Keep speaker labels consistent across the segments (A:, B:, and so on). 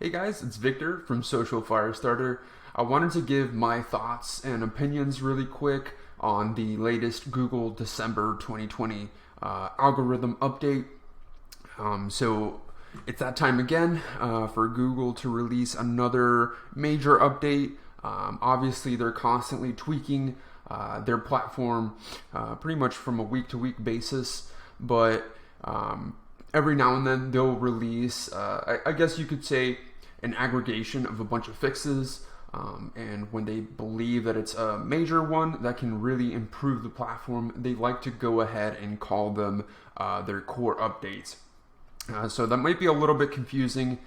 A: Hey guys, it's Victor from Social Firestarter. I wanted to give my thoughts and opinions really quick on the latest Google December 2020 algorithm update. So it's that time again for Google to release another major update. Obviously, they're constantly tweaking their platform pretty much from a week-to-week basis, but every now and then they'll release, I guess you could say, an aggregation of a bunch of fixes, and when they believe that it's a major one that can really improve the platform, they like to go ahead and call them their core updates. So that might be a little bit confusing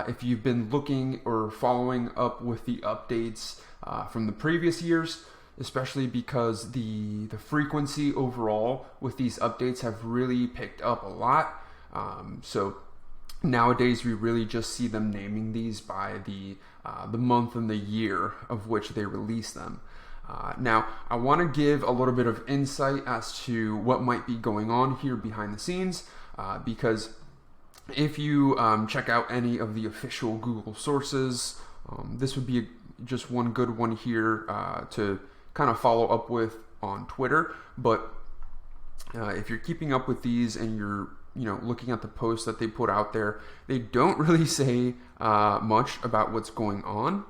A: if you've been looking or following up with the updates from the previous years, especially because the frequency overall with these updates have really picked up a lot. So nowadays we really just see them naming these by the month and the year of which they release them. Now, I want to give a little bit of insight as to what might be going on here behind the scenes, because if you check out any of the official Google sources, this would be just one good one here to kind of follow up with on Twitter. But if you're keeping up with these and you're looking at the posts that they put out there, they don't really say much about what's going on.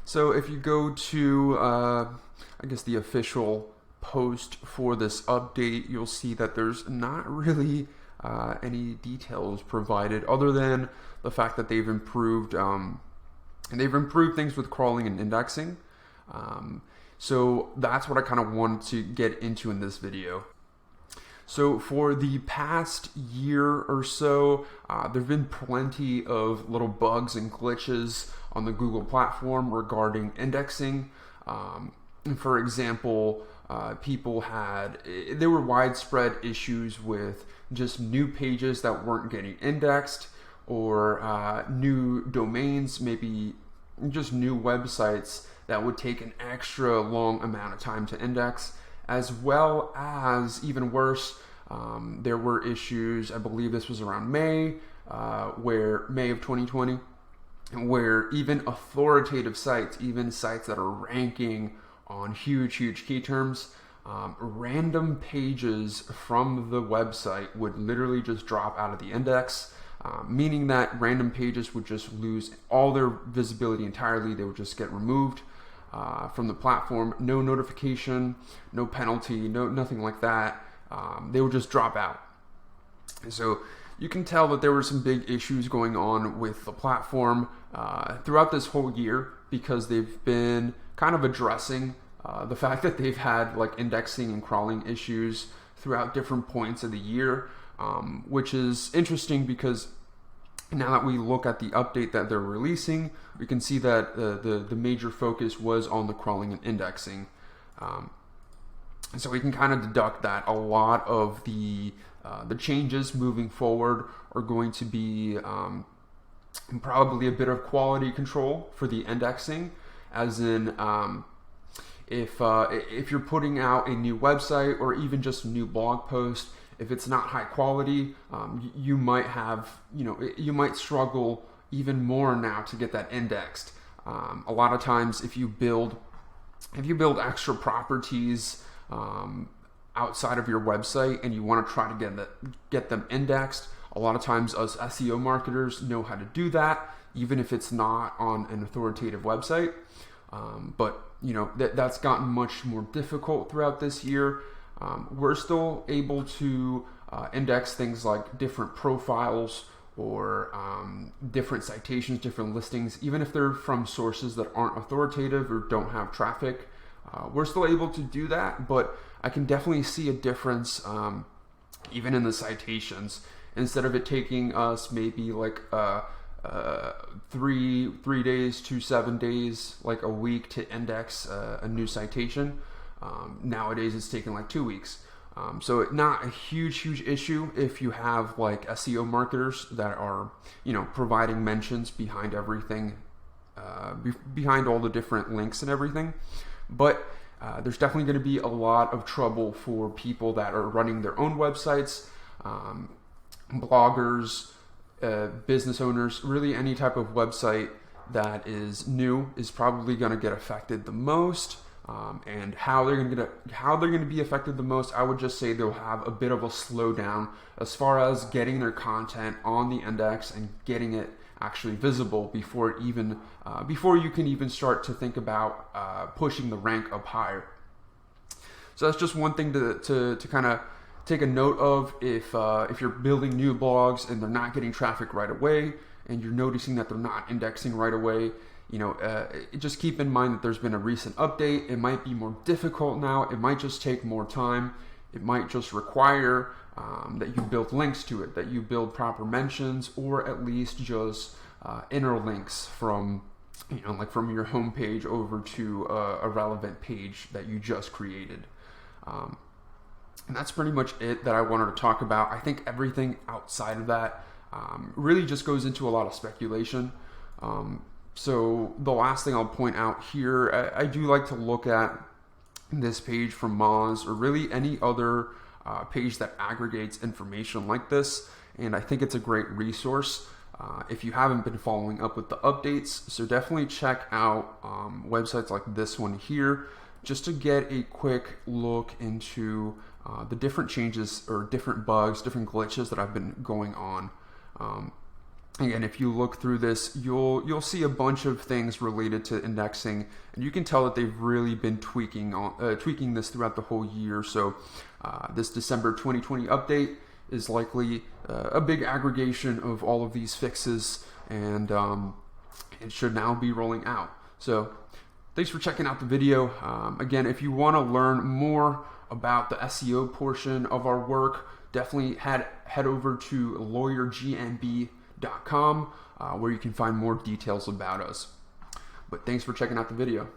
A: So if you go to, I guess, the official post for this update, you'll see that there's not really any details provided other than the fact that they've improved things with crawling and indexing. So that's what I kind of wanted to get into in this video. So for the past year or so, there have been plenty of little bugs and glitches on the Google platform regarding indexing. For example, there were widespread issues with just new pages that weren't getting indexed, or new domains, maybe just new websites that would take an extra long amount of time to index. As well as, even worse, there were issues, I believe this was around May of 2020, where even authoritative sites, even sites that are ranking on huge key terms, random pages from the website would literally just drop out of the index, meaning that random pages would just lose all their visibility entirely. They would just get removed from the platform. No notification, no penalty, nothing like that. They would just drop out. So you can tell that there were some big issues going on with the platform throughout this whole year, because they've been kind of addressing the fact that they've had like indexing and crawling issues throughout different points of the year, which is interesting because now that we look at the update that they're releasing, we can see that the major focus was on the crawling and indexing. So we can kind of deduct that a lot of the changes moving forward are going to be probably a bit of quality control for the indexing, as in if you're putting out a new website or even just a new blog post, if it's not high quality, you might struggle even more now to get that indexed. A lot of times, if you build extra properties outside of your website and you want to try to get them indexed, a lot of times us SEO marketers know how to do that, even if it's not on an authoritative website. But that's gotten much more difficult throughout this year. We're still able to index things like different profiles or different citations, different listings, even if they're from sources that aren't authoritative or don't have traffic. We're still able to do that, but I can definitely see a difference even in the citations. Instead of it taking us maybe like 3 days to 7 days, like a week to index a new citation, nowadays it's taking like 2 weeks. So not a huge issue if you have like SEO marketers that are providing mentions behind everything, behind all the different links and everything. But there's definitely going to be a lot of trouble for people that are running their own websites, bloggers, business owners, really any type of website that is new is probably going to get affected the most. And how they're going to be affected the most, I would just say they'll have a bit of a slowdown as far as getting their content on the index and getting it actually visible before you can even start to think about pushing the rank up higher. So that's just one thing to kind of take a note of if you're building new blogs and they're not getting traffic right away, and you're noticing that they're not indexing right away. Just keep in mind that there's been a recent update. It might be more difficult now. It might just take more time. It might just require that you build links to it, that you build proper mentions, or at least just inner links from from your home page over to a relevant page that you just created. And that's pretty much it that I wanted to talk about. I think everything outside of that really just goes into a lot of speculation. So the last thing I'll point out here, I do like to look at this page from Moz, or really any other page that aggregates information like this, and I think it's a great resource if you haven't been following up with the updates. So definitely check out websites like this one here, just to get a quick look into the different changes or different bugs, different glitches that have been going on. Again, if you look through this, you'll see a bunch of things related to indexing, and you can tell that they've really been tweaking this throughout the whole year. So this December 2020 update is likely a big aggregation of all of these fixes, and it should now be rolling out. So thanks for checking out the video. Again, if you want to learn more about the SEO portion of our work, definitely head over to lawyergnb.com, where you can find more details about us. But thanks for checking out the video.